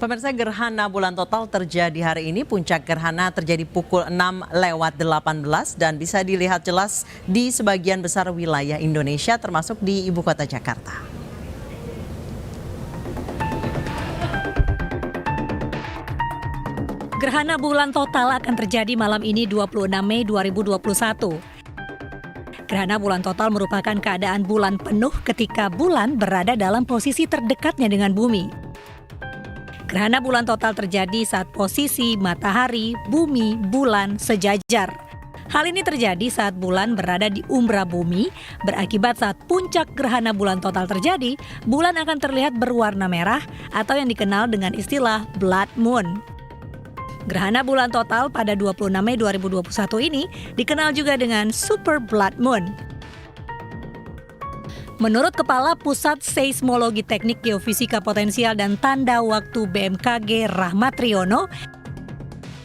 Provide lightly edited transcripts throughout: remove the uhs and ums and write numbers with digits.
Pemirsa, gerhana bulan total terjadi hari ini. Puncak gerhana terjadi pukul 6:18 dan bisa dilihat jelas di sebagian besar wilayah Indonesia termasuk di ibu kota Jakarta. Gerhana bulan total akan terjadi malam ini 26 Mei 2021. Gerhana bulan total merupakan keadaan bulan penuh ketika bulan berada dalam posisi terdekatnya dengan bumi. Gerhana bulan total terjadi saat posisi matahari, bumi, bulan sejajar. Hal ini terjadi saat bulan berada di umbra bumi, berakibat saat puncak gerhana bulan total terjadi, bulan akan terlihat berwarna merah atau yang dikenal dengan istilah blood moon. Gerhana bulan total pada 26 Mei 2021 ini dikenal juga dengan super blood moon. Menurut Kepala Pusat Seismologi Teknik Geofisika Potensial dan Tanda Waktu BMKG Rahmat Riono,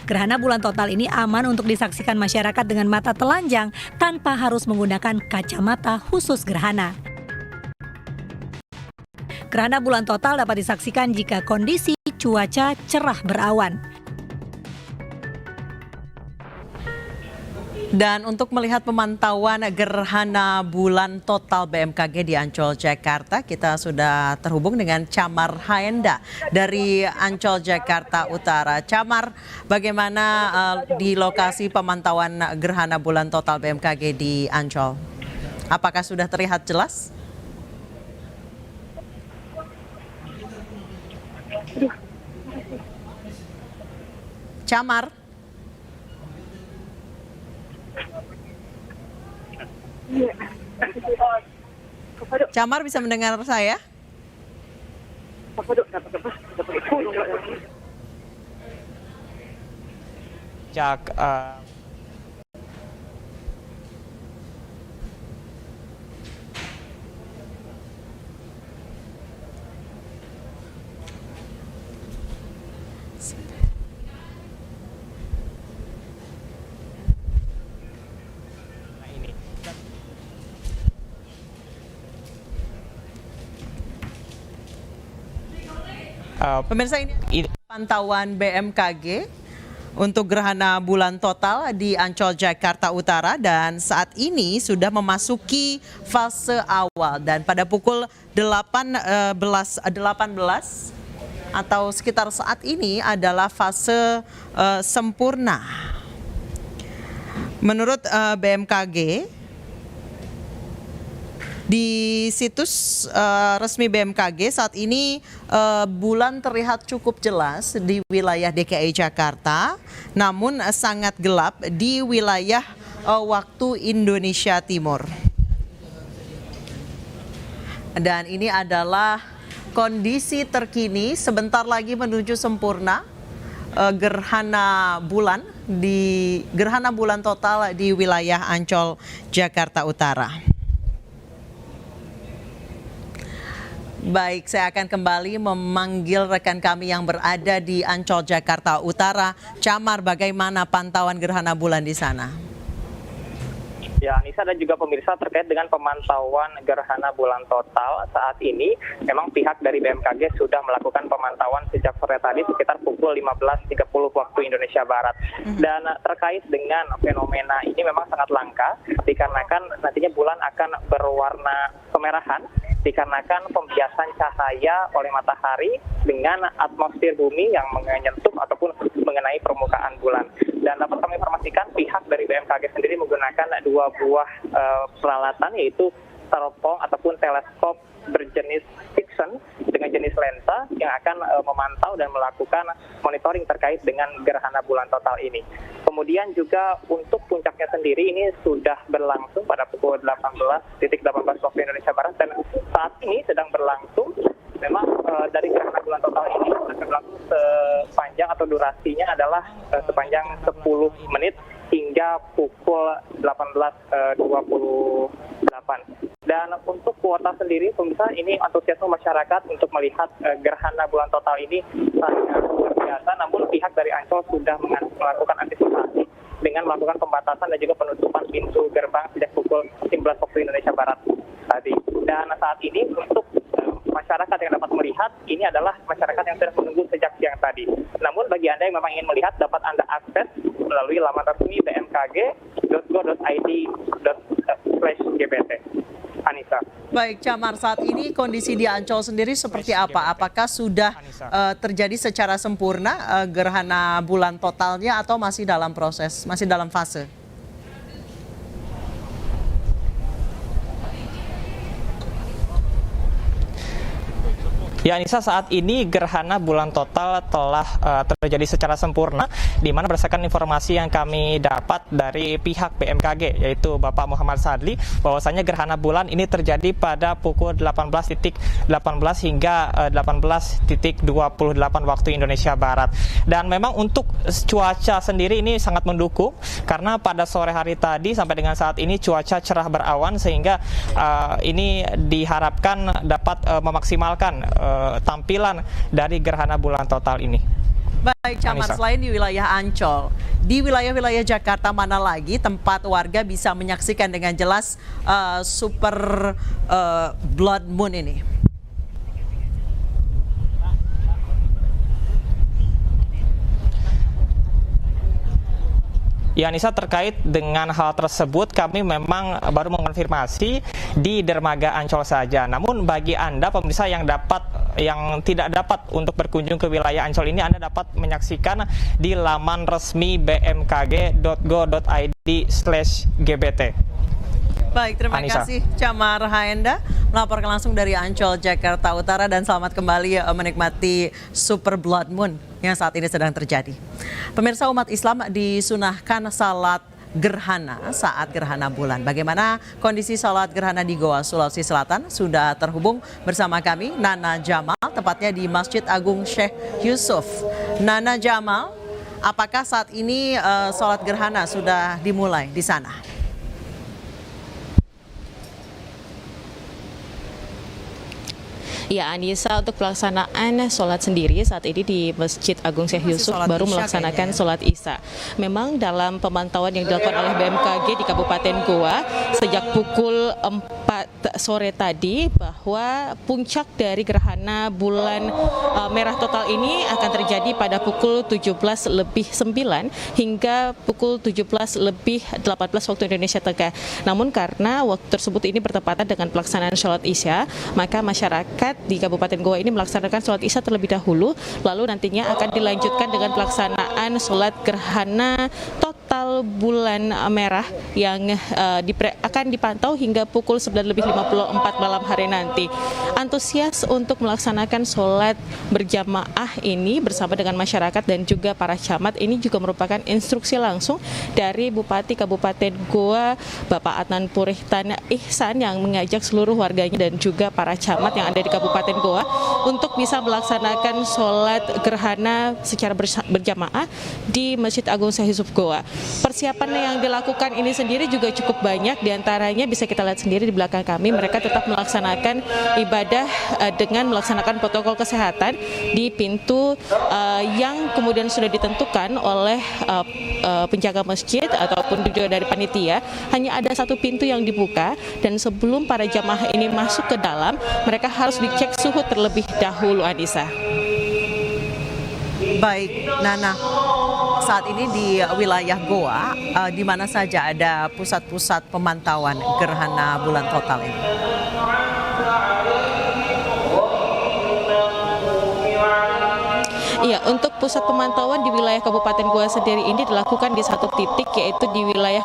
gerhana bulan total ini aman untuk disaksikan masyarakat dengan mata telanjang tanpa harus menggunakan kacamata khusus gerhana. Gerhana bulan total dapat disaksikan jika kondisi cuaca cerah berawan. Dan untuk melihat pemantauan gerhana bulan total BMKG di Ancol, Jakarta, kita sudah terhubung dengan Camar Haenda dari Ancol, Jakarta Utara. Camar, bagaimana di lokasi pemantauan gerhana bulan total BMKG di Ancol? Apakah sudah terlihat jelas? Camar? Camar, bisa mendengar saya? Pemirsa, ini pantauan BMKG untuk gerhana bulan total di Ancol, Jakarta Utara, dan saat ini sudah memasuki fase awal dan pada pukul 18 atau sekitar saat ini adalah fase sempurna. Menurut BMKG, di situs resmi BMKG saat ini bulan terlihat cukup jelas di wilayah DKI Jakarta, namun sangat gelap di wilayah waktu Indonesia Timur. Dan ini adalah kondisi terkini, sebentar lagi menuju sempurna gerhana bulan total di wilayah Ancol, Jakarta Utara. Baik, saya akan kembali memanggil rekan kami yang berada di Ancol, Jakarta Utara. Camar, bagaimana pantauan gerhana bulan di sana? Ya, Anissa dan juga pemirsa, terkait dengan pemantauan gerhana bulan total saat ini, memang pihak dari BMKG sudah melakukan pemantauan sejak sore tadi sekitar pukul 15.30 waktu Indonesia Barat. Dan terkait dengan fenomena ini memang sangat langka, dikarenakan nantinya bulan akan berwarna kemerahan, dikarenakan pembiasan cahaya oleh matahari dengan atmosfer bumi yang menyentuh ataupun mengenai permukaan bulan. Dan dapat kami informasikan, pihak dari BMKG sendiri menggunakan dua buah peralatan, yaitu teropong ataupun teleskop berjenis Vixen dengan jenis lensa yang akan memantau dan melakukan monitoring terkait dengan gerhana bulan total ini. Kemudian juga untuk puncaknya sendiri ini sudah berlangsung pada pukul 18.18 waktu Indonesia Barat, dan saat ini sedang berlangsung. Memang dari gerhana bulan total ini akan berlangsung sepanjang atau durasinya adalah sepanjang 10 menit hingga pukul 18.28. Dan untuk kuota sendiri, pemirsa, ini antusiasme masyarakat untuk melihat gerhana bulan total ini sangat luar biasa. Namun pihak dari Ancol sudah melakukan antisipasi dengan melakukan pembatasan dan juga penutupan pintu gerbang sejak pukul 19 waktu Indonesia Barat tadi. Dan saat ini untuk masyarakat yang dapat melihat ini adalah masyarakat yang sudah menunggu sejak siang tadi. Namun bagi Anda yang memang ingin melihat, dapat Anda akses melalui laman resmi bmkg.go.id/gbt. Anissa. Baik, Camar, saat ini kondisi di Ancol sendiri seperti apa? Apakah sudah terjadi secara sempurna gerhana bulan totalnya atau masih dalam proses, masih dalam fase? Ya Anissa, saat ini gerhana bulan total telah terjadi secara sempurna, di mana berdasarkan informasi yang kami dapat dari pihak BMKG, yaitu Bapak Muhammad Sadli, bahwasanya gerhana bulan ini terjadi pada pukul 18.18 hingga 18.28 waktu Indonesia Barat. Dan memang untuk cuaca sendiri ini sangat mendukung, karena pada sore hari tadi sampai dengan saat ini cuaca cerah berawan, sehingga ini diharapkan dapat memaksimalkan tampilan dari gerhana bulan total ini. Baik, Camar, selain di wilayah Ancol, di wilayah-wilayah Jakarta mana lagi tempat warga bisa menyaksikan dengan jelas super blood moon ini? Ya Anissa, terkait dengan hal tersebut kami memang baru mengonfirmasi di dermaga Ancol saja. Namun bagi Anda pemirsa yang tidak dapat untuk berkunjung ke wilayah Ancol ini, Anda dapat menyaksikan di laman resmi bmkg.go.id/gbt. Baik, terima kasih Camar Haenda melaporkan langsung dari Ancol, Jakarta Utara, dan selamat kembali menikmati Super Blood Moon yang saat ini sedang terjadi. Pemirsa, umat Islam disunahkan salat gerhana saat gerhana bulan. Bagaimana kondisi salat gerhana di Goa, Sulawesi Selatan? Sudah terhubung bersama kami Nana Jamal, tepatnya di Masjid Agung Syekh Yusuf. Nana Jamal, apakah saat ini salat gerhana sudah dimulai di sana? Ya Anissa, untuk pelaksanaan sholat sendiri saat ini di Masjid Agung Syekh Yusuf baru melaksanakan sholat Isya. Memang dalam pemantauan yang dilakukan oleh BMKG di Kabupaten Goa sejak pukul 4 sore tadi, bahwa puncak dari gerhana bulan merah total ini akan terjadi pada pukul 17:09 hingga pukul 17:18 waktu Indonesia Tengah. Namun karena waktu tersebut ini bertepatan dengan pelaksanaan sholat Isya, maka masyarakat di Kabupaten Goa ini melaksanakan sholat Isya terlebih dahulu, lalu nantinya akan dilanjutkan dengan pelaksanaan sholat gerhana total bulan merah yang akan dipantau hingga pukul 9:54 malam hari nanti. Antusias untuk melaksanakan sholat berjamaah ini bersama dengan masyarakat dan juga para camat ini juga merupakan instruksi langsung dari Bupati Kabupaten Goa, Bapak Adnan Purihtan Ihsan, yang mengajak seluruh warganya dan juga para camat yang ada di Kabupaten Goa untuk bisa melaksanakan sholat gerhana secara berjamaah di Masjid Agung Syekh Yusuf Goa. Persiapan yang dilakukan ini sendiri juga cukup banyak, diantaranya bisa kita lihat sendiri di belakang kami, mereka tetap melaksanakan ibadah dengan melaksanakan protokol kesehatan di pintu yang kemudian sudah ditentukan oleh penjaga masjid ataupun juga dari panitia. Hanya ada satu pintu yang dibuka, dan sebelum para jamaah ini masuk ke dalam, mereka harus dicek suhu terlebih dahulu, Anissa. Baik, Nana, saat ini di wilayah Goa, di mana saja ada pusat-pusat pemantauan gerhana bulan total ini? Iya, untuk pusat pemantauan di wilayah Kabupaten Goa sendiri ini dilakukan di satu titik, yaitu di wilayah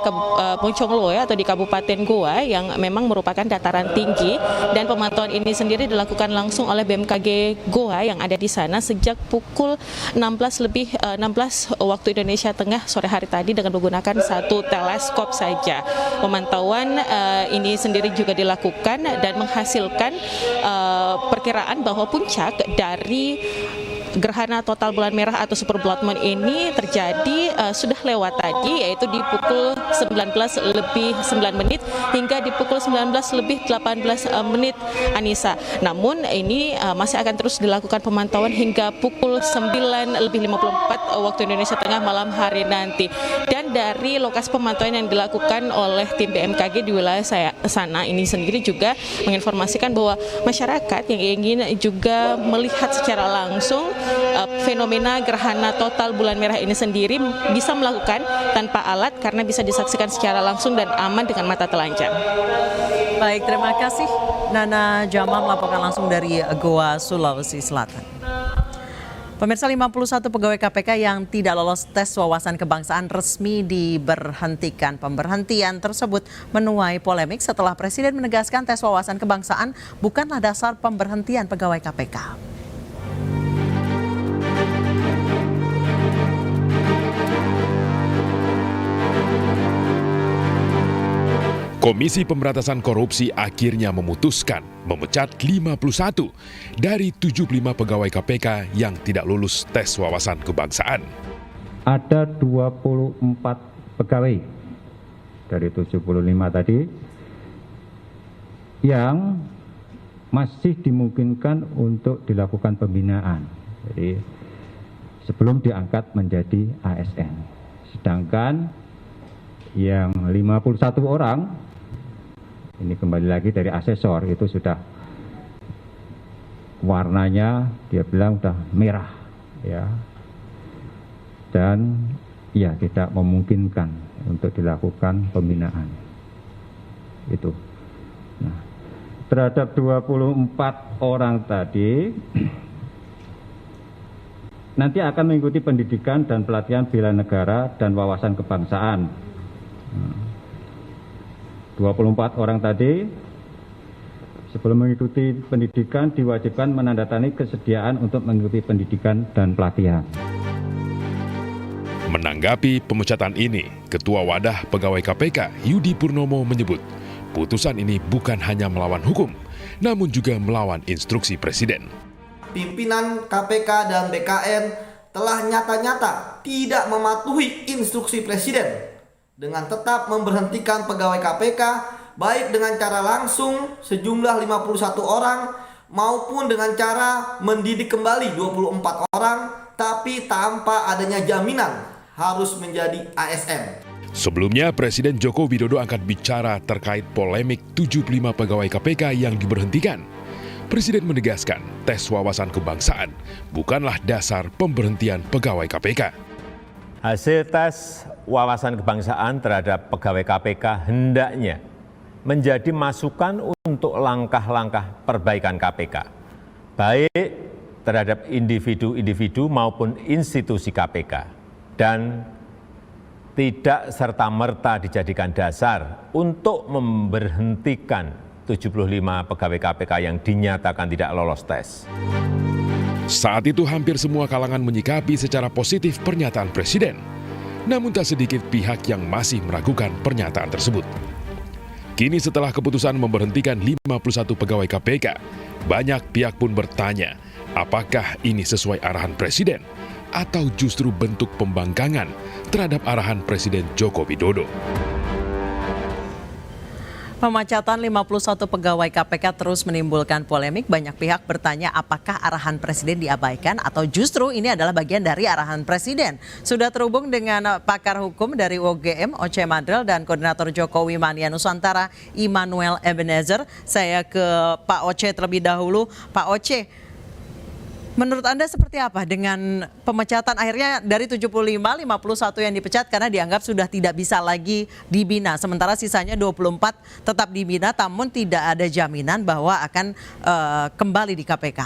Moncongloe atau di Kabupaten Goa yang memang merupakan dataran tinggi, dan pemantauan ini sendiri dilakukan langsung oleh BMKG Goa yang ada di sana sejak pukul 16 waktu Indonesia Tengah sore hari tadi dengan menggunakan satu teleskop saja. Pemantauan ini sendiri juga dilakukan dan menghasilkan perkiraan bahwa puncak dari gerhana total bulan merah atau super blood moon ini terjadi sudah lewat tadi, yaitu di pukul 19:09 hingga di pukul 19:18 Anissa. Namun ini masih akan terus dilakukan pemantauan hingga pukul 9:54 waktu Indonesia Tengah malam hari nanti. Dan dari lokasi pemantauan yang dilakukan oleh tim BMKG di wilayah sana ini sendiri juga menginformasikan bahwa masyarakat yang ingin juga melihat secara langsung fenomena gerhana total bulan merah ini sendiri bisa melakukan tanpa alat karena bisa disaksikan secara langsung dan aman dengan mata telanjang. Baik, terima kasih Nana Jamal melaporkan langsung dari Goa, Sulawesi Selatan. Pemirsa, 51 pegawai KPK yang tidak lolos tes wawasan kebangsaan resmi diberhentikan. Pemberhentian tersebut menuai polemik setelah Presiden menegaskan tes wawasan kebangsaan bukanlah dasar pemberhentian pegawai KPK. Komisi Pemberantasan Korupsi akhirnya memutuskan memecat 51 dari 75 pegawai KPK yang tidak lulus tes wawasan kebangsaan. Ada 24 pegawai dari 75 tadi yang masih dimungkinkan untuk dilakukan pembinaan. Jadi sebelum diangkat menjadi ASN. Sedangkan yang 51 orang ini kembali lagi dari asesor itu sudah warnanya dia bilang sudah merah ya, dan ya tidak memungkinkan untuk dilakukan pembinaan itu. Nah, terhadap 24 orang tadi nanti akan mengikuti pendidikan dan pelatihan bela negara dan wawasan kebangsaan. 24 orang tadi sebelum mengikuti pendidikan diwajibkan menandatangani kesediaan untuk mengikuti pendidikan dan pelatihan. Menanggapi pemecatan ini, Ketua Wadah Pegawai KPK Yudi Purnomo menyebut putusan ini bukan hanya melawan hukum, namun juga melawan instruksi Presiden. Pimpinan KPK dan BKN telah nyata-nyata tidak mematuhi instruksi Presiden dengan tetap memberhentikan pegawai KPK baik dengan cara langsung sejumlah 51 orang maupun dengan cara mendidik kembali 24 orang tapi tanpa adanya jaminan harus menjadi ASN. Sebelumnya, Presiden Joko Widodo angkat bicara terkait polemik 75 pegawai KPK yang diberhentikan. Presiden menegaskan tes wawasan kebangsaan bukanlah dasar pemberhentian pegawai KPK. Hasil tes wawasan kebangsaan terhadap pegawai KPK hendaknya menjadi masukan untuk langkah-langkah perbaikan KPK, baik terhadap individu-individu maupun institusi KPK, dan tidak serta-merta dijadikan dasar untuk memberhentikan 75 pegawai KPK yang dinyatakan tidak lolos tes. Saat itu hampir semua kalangan menyikapi secara positif pernyataan Presiden. Namun tak sedikit pihak yang masih meragukan pernyataan tersebut. Kini setelah keputusan memberhentikan 51 pegawai KPK, banyak pihak pun bertanya, apakah ini sesuai arahan Presiden atau justru bentuk pembangkangan terhadap arahan Presiden Joko Widodo. Pemecatan 51 pegawai KPK terus menimbulkan polemik. Banyak pihak bertanya apakah arahan Presiden diabaikan atau justru ini adalah bagian dari arahan Presiden. Sudah terhubung dengan pakar hukum dari UGM, Oce Madril, dan Koordinator Jokowi Mania Nusantara, Immanuel Ebenezer. Saya ke Pak Oce terlebih dahulu. Pak Oce, menurut Anda seperti apa dengan pemecatan akhirnya dari 75, 51 yang dipecat karena dianggap sudah tidak bisa lagi dibina. Sementara sisanya 24 tetap dibina namun tidak ada jaminan bahwa akan kembali di KPK.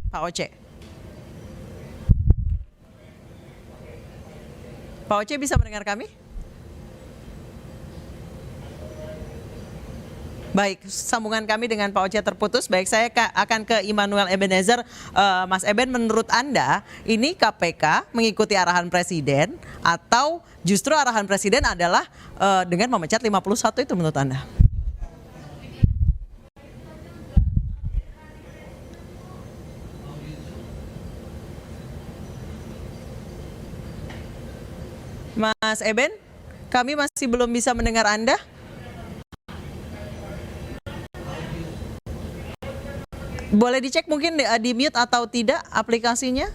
Pak Oce. Pak Oce bisa mendengar kami? Baik, sambungan kami dengan Pak Oce terputus. Baik, saya akan ke Immanuel Ebenezer. Mas Eben, menurut Anda ini KPK mengikuti arahan Presiden atau justru arahan Presiden adalah dengan memecat 51 itu menurut Anda? Mas Eben, kami masih belum bisa mendengar Anda. Boleh dicek mungkin di mute atau tidak aplikasinya?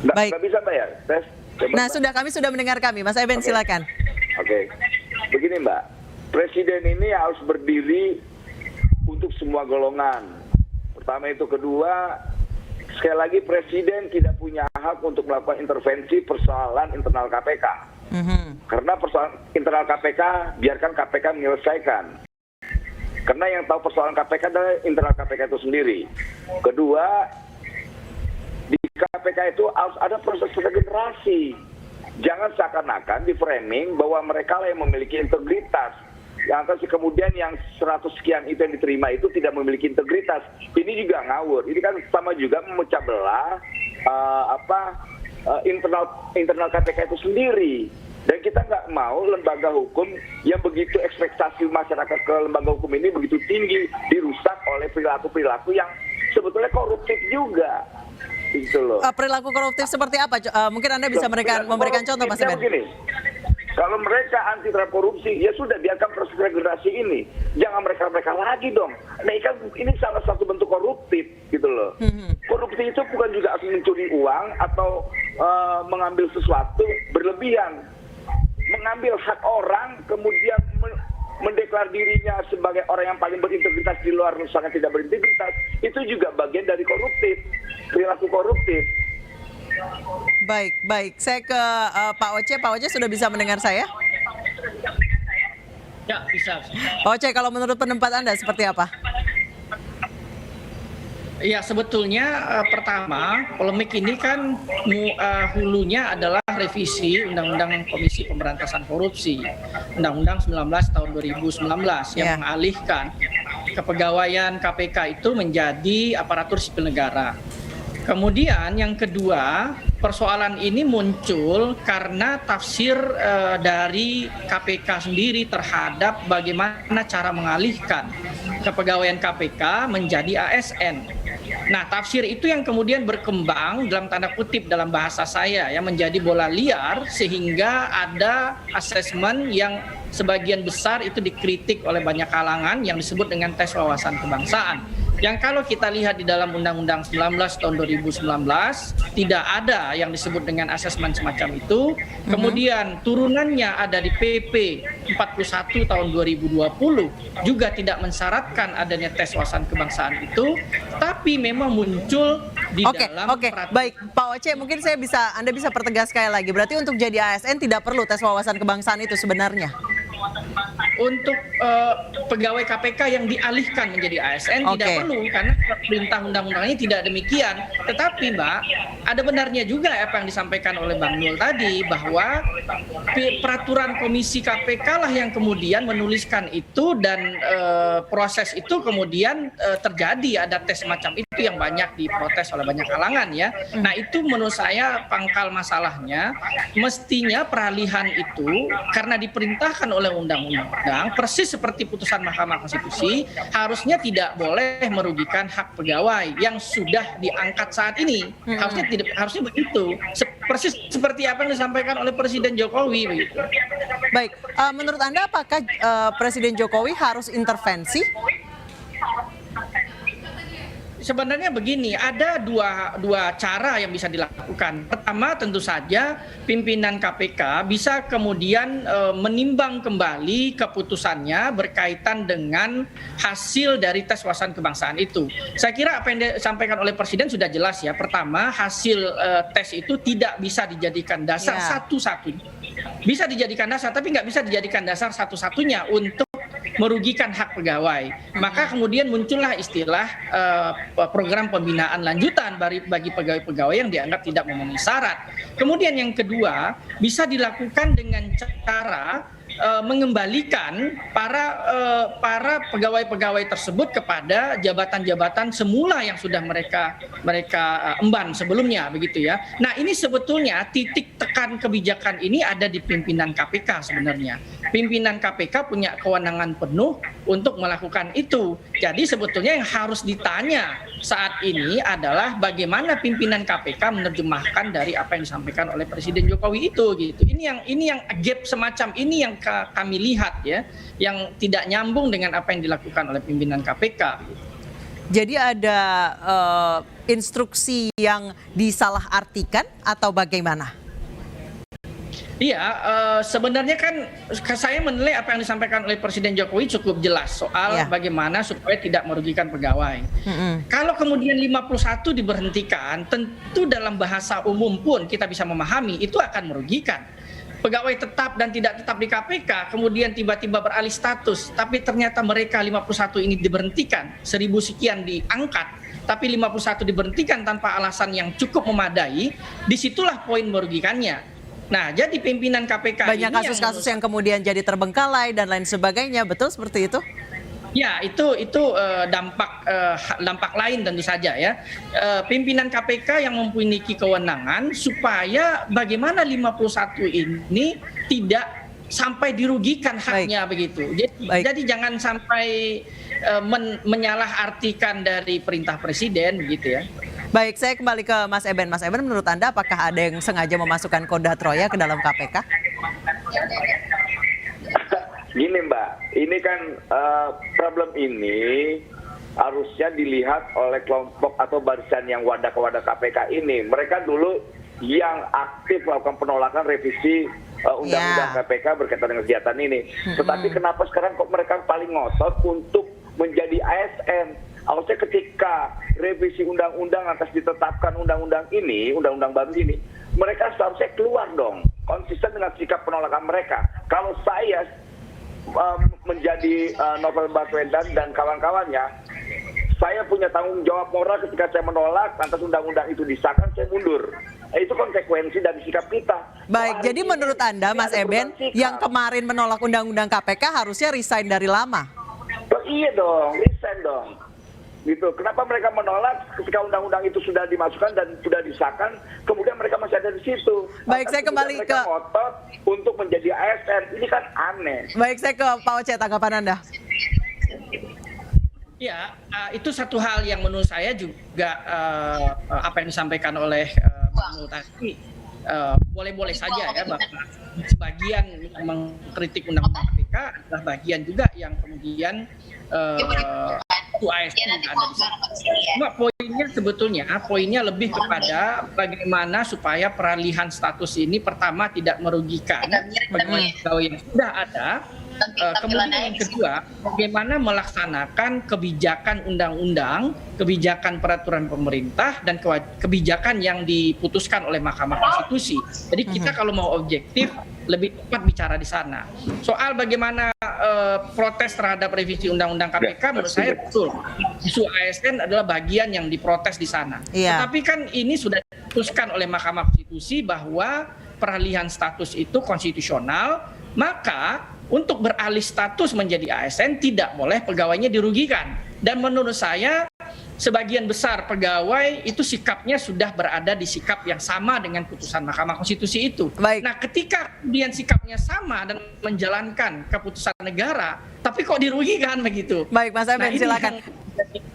Nggak bisa Mbak ya, tes. Nah, kami sudah mendengar Mas Eben, silakan. Oke. Begini Mbak, Presiden ini harus berdiri untuk semua golongan. Pertama itu, kedua, sekali lagi Presiden tidak punya hak untuk melakukan intervensi persoalan internal KPK. Karena persoalan internal KPK, biarkan KPK menyelesaikan. Karena yang tahu persoalan KPK adalah internal KPK itu sendiri. Kedua, di KPK itu harus ada proses regenerasi. Jangan seakan-akan di framing bahwa mereka lah yang memiliki integritas. Yang kemudian yang 100 sekian itu yang diterima itu tidak memiliki integritas. Ini juga ngawur. Ini kan sama juga memecah belah internal KPK itu sendiri. Dan kita nggak mau lembaga hukum yang begitu ekspektasi masyarakat ke lembaga hukum ini begitu tinggi dirusak oleh perilaku-perilaku yang sebetulnya koruptif juga. Gitu loh. Perilaku koruptif seperti apa? Mungkin Anda bisa memberikan contoh, Mas Eben. Begini, kalau mereka anti terhadap korupsi, ya sudah biarkan proses regenerasi ini. Jangan mereka lagi dong. Nah, ini salah satu bentuk koruptif, gitu loh. Korupsi itu bukan juga mencuri uang atau mengambil sesuatu berlebihan. Mengambil hak orang, kemudian mendeklar dirinya sebagai orang yang paling berintegritas di luar sangat tidak berintegritas, itu juga bagian dari koruptif, perilaku koruptif. Baik. Saya ke Pak Oce. Pak Oce sudah bisa mendengar saya? Ya, bisa. Pak Oce, kalau menurut pendapat Anda seperti apa? Ya, sebetulnya pertama, polemik ini kan hulunya adalah revisi Undang-Undang Komisi Pemberantasan Korupsi, Undang-Undang 19 tahun 2019 yang mengalihkan kepegawaian KPK itu menjadi aparatur sipil negara. Kemudian yang kedua, persoalan ini muncul karena tafsir dari KPK sendiri terhadap bagaimana cara mengalihkan kepegawaian KPK menjadi ASN. Nah, tafsir itu yang kemudian berkembang dalam tanda kutip dalam bahasa saya ya, menjadi bola liar sehingga ada asesmen yang sebagian besar itu dikritik oleh banyak kalangan yang disebut dengan tes wawasan kebangsaan. Yang kalau kita lihat di dalam Undang-Undang 19 tahun 2019 tidak ada yang disebut dengan asesmen semacam itu. Kemudian turunannya ada di PP 41 tahun 2020 juga tidak mensyaratkan adanya tes wawasan kebangsaan itu, tapi memang muncul di dalam peraturan. Baik, Pak Oce, mungkin Anda bisa pertegas sekali lagi. Berarti untuk jadi ASN tidak perlu tes wawasan kebangsaan itu sebenarnya? Untuk pegawai KPK yang dialihkan menjadi ASN tidak perlu, karena perintah undang-undangnya tidak demikian. Tetapi Mbak, ada benarnya juga apa yang disampaikan oleh Bang Nul tadi, bahwa peraturan komisi KPK lah yang kemudian menuliskan itu dan proses itu kemudian terjadi ada tes macam itu yang banyak diprotes oleh banyak kalangan ya. Nah, itu menurut saya pangkal masalahnya. Mestinya peralihan itu karena diperintahkan oleh undang-undang persis seperti putusan Mahkamah Konstitusi, harusnya tidak boleh merugikan hak pegawai yang sudah diangkat saat ini. Harusnya begitu. Persis seperti apa yang disampaikan oleh Presiden Jokowi begitu. Baik, menurut Anda apakah Presiden Jokowi harus intervensi? Sebenarnya begini, ada dua cara yang bisa dilakukan. Pertama, tentu saja pimpinan KPK bisa kemudian menimbang kembali keputusannya berkaitan dengan hasil dari tes wawasan kebangsaan itu. Saya kira apa yang disampaikan oleh Presiden sudah jelas ya. Pertama, hasil tes itu tidak bisa dijadikan dasar satu-satunya. Bisa dijadikan dasar, tapi nggak bisa dijadikan dasar satu-satunya untuk merugikan hak pegawai. Maka kemudian muncullah istilah program pembinaan lanjutan bagi pegawai-pegawai yang dianggap tidak memenuhi syarat. Kemudian yang kedua, bisa dilakukan dengan cara mengembalikan para pegawai-pegawai tersebut kepada jabatan-jabatan semula yang sudah mereka emban sebelumnya begitu ya. Nah, ini sebetulnya titik tekan kebijakan ini ada di pimpinan KPK sebenarnya. Pimpinan KPK punya kewenangan penuh untuk melakukan itu. Jadi sebetulnya yang harus ditanya saat ini adalah bagaimana pimpinan KPK menerjemahkan dari apa yang disampaikan oleh Presiden Jokowi itu gitu. Ini yang gap semacam ini yang kami lihat ya, yang tidak nyambung dengan apa yang dilakukan oleh pimpinan KPK. Jadi ada instruksi yang disalahartikan atau bagaimana? Iya, sebenarnya kan saya menilai apa yang disampaikan oleh Presiden Jokowi cukup jelas soal bagaimana supaya tidak merugikan pegawai. Kalau kemudian 51 diberhentikan, tentu dalam bahasa umum pun kita bisa memahami itu akan merugikan. Pegawai tetap dan tidak tetap di KPK, kemudian tiba-tiba beralih status, tapi ternyata mereka 51 ini diberhentikan, 1000 sekian diangkat, tapi 51 diberhentikan tanpa alasan yang cukup memadai, disitulah poin merugikannya. Nah, jadi pimpinan KPK banyak kasus-kasus yang kemudian jadi terbengkalai dan lain sebagainya, betul seperti itu? Ya, itu dampak lain tentu saja ya. Pimpinan KPK yang memiliki kewenangan supaya bagaimana 51 ini tidak sampai dirugikan haknya begitu. Jadi jangan sampai menyalahartikan dari perintah presiden begitu ya. Baik, saya kembali ke Mas Eben. Mas Eben, menurut Anda apakah ada yang sengaja memasukkan Kodrat Troya ke dalam KPK? Gini Mbak, ini kan problem ini harusnya dilihat oleh kelompok atau barisan yang wadah ke wadah KPK ini. Mereka dulu yang aktif melakukan penolakan revisi undang-undang KPK berkaitan dengan kegiatan ini. Tetapi kenapa sekarang kok mereka paling ngotot untuk menjadi ASN? Harusnya ketika revisi undang-undang atas ditetapkan undang-undang ini, undang-undang baru ini, mereka seharusnya keluar dong, konsisten dengan sikap penolakan mereka. Kalau saya menjadi Novel Baswedan dan kawan-kawannya, saya punya tanggung jawab moral ketika saya menolak lantas undang-undang itu disahkan, saya mundur. Itu konsekuensi dari sikap kita. Baik, jadi menurut Anda, Mas Eben, yang kemarin menolak undang-undang KPK harusnya resign dari lama? Oh, iya dong, resign dong. Gitu. Kenapa mereka menolak ketika undang-undang itu sudah dimasukkan dan sudah disahkan, kemudian mereka masih ada di situ. Baik, saya kembali ke ngotot untuk menjadi ASN. Ini kan aneh. Baik, saya ke Pak Oce, tanggapan Anda. Ya, itu satu hal yang menurut saya juga apa yang disampaikan oleh Bang Nul tadi boleh-boleh saja ya, bahwa sebagian yang mengkritik undang-undang KPK adalah bagian juga yang kemudian ASN ada di sana. Cuma poinnya lebih kepada bagaimana supaya peralihan status ini pertama tidak merugikan pegawai yang sudah ada. Kemudian yang kedua, bagaimana melaksanakan kebijakan undang-undang, kebijakan peraturan pemerintah, dan kebijakan yang diputuskan oleh Mahkamah Konstitusi. Jadi kita kalau mau objektif, lebih tepat bicara di sana. Soal bagaimana protes terhadap revisi undang-undang KPK, menurut saya betul. Isu ASN adalah bagian yang diprotes di sana. Tetapi kan ini sudah diputuskan oleh Mahkamah Konstitusi bahwa peralihan status itu konstitusional, maka untuk beralih status menjadi ASN tidak boleh pegawainya dirugikan. Dan menurut saya sebagian besar pegawai itu sikapnya sudah berada di sikap yang sama dengan putusan Mahkamah Konstitusi itu. Nah, ketika kemudian sikapnya sama dan menjalankan keputusan negara, tapi kok dirugikan begitu? Baik, Mas Eben, silakan.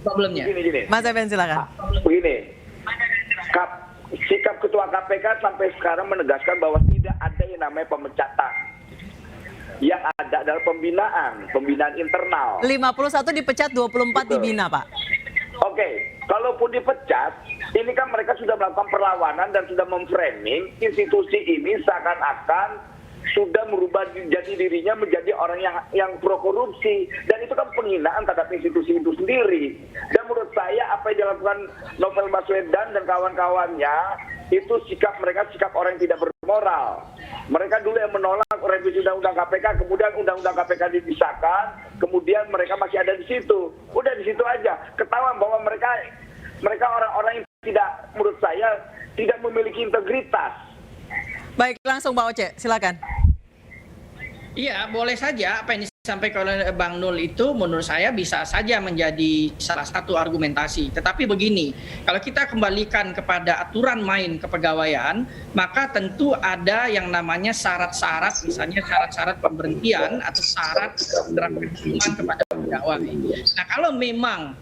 Problemnya. Mas Eben, silakan. Begini, sikap Ketua KPK sampai sekarang menegaskan bahwa tidak ada yang namanya pemecatan. Yang ada adalah pembinaan internal. 51 dipecat, 24 dibina, Pak. Oke, kalaupun dipecat, ini kan mereka sudah melakukan perlawanan dan sudah memframing institusi ini seakan-akan sudah merubah jadi dirinya menjadi orang yang pro korupsi, dan itu kan penghinaan terhadap institusi itu sendiri. Dan menurut saya apa yang dilakukan Novel Baswedan dan kawan-kawannya itu sikap mereka sikap orang yang tidak bermoral. Mereka dulu yang menolak revisi undang-undang KPK, kemudian undang-undang KPK disahkan, kemudian mereka masih ada di situ. Udah di situ aja. Ketahuan bahwa mereka orang-orang yang tidak, menurut saya, tidak memiliki integritas. Baik, langsung Pak Oce, silakan. Iya, boleh saja apa yang disampaikan oleh Bang Nul itu menurut saya bisa saja menjadi salah satu argumentasi. Tetapi begini, kalau kita kembalikan kepada aturan main kepegawaian, maka tentu ada yang namanya syarat-syarat, misalnya syarat-syarat pemberhentian atau syarat penerapan kepada pegawai. Nah, kalau memang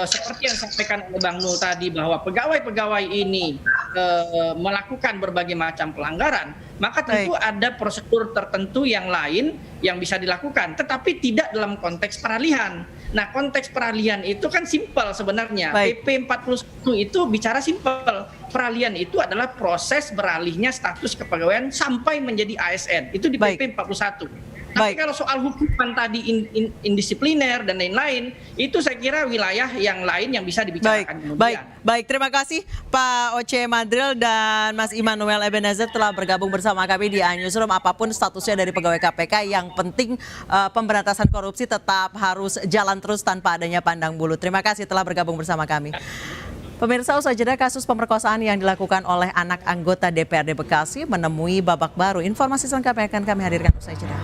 seperti yang disampaikan oleh Bang Nul tadi bahwa pegawai-pegawai ini melakukan berbagai macam pelanggaran, maka tentu ada prosedur tertentu yang lain yang bisa dilakukan, tetapi tidak dalam konteks peralihan. Nah, konteks peralihan itu kan simpel sebenarnya. PP 41 itu bicara simpel. Peralihan itu adalah proses beralihnya status kepegawaian sampai menjadi ASN. Itu di PP 41. Tapi kalau soal hukuman tadi indisipliner dan lain-lain, itu saya kira wilayah yang lain yang bisa dibicarakan kemudian. Baik, terima kasih Pak Oce Madril dan Mas Immanuel Ebenezer telah bergabung bersama kami di iNewsroom. Apapun statusnya dari pegawai KPK, yang penting pemberantasan korupsi tetap harus jalan terus tanpa adanya pandang bulu. Terima kasih telah bergabung bersama kami. Pemirsa, usai jeda kasus pemerkosaan yang dilakukan oleh anak anggota DPRD Bekasi menemui babak baru. Informasi selengkapnya akan kami hadirkan usai jeda.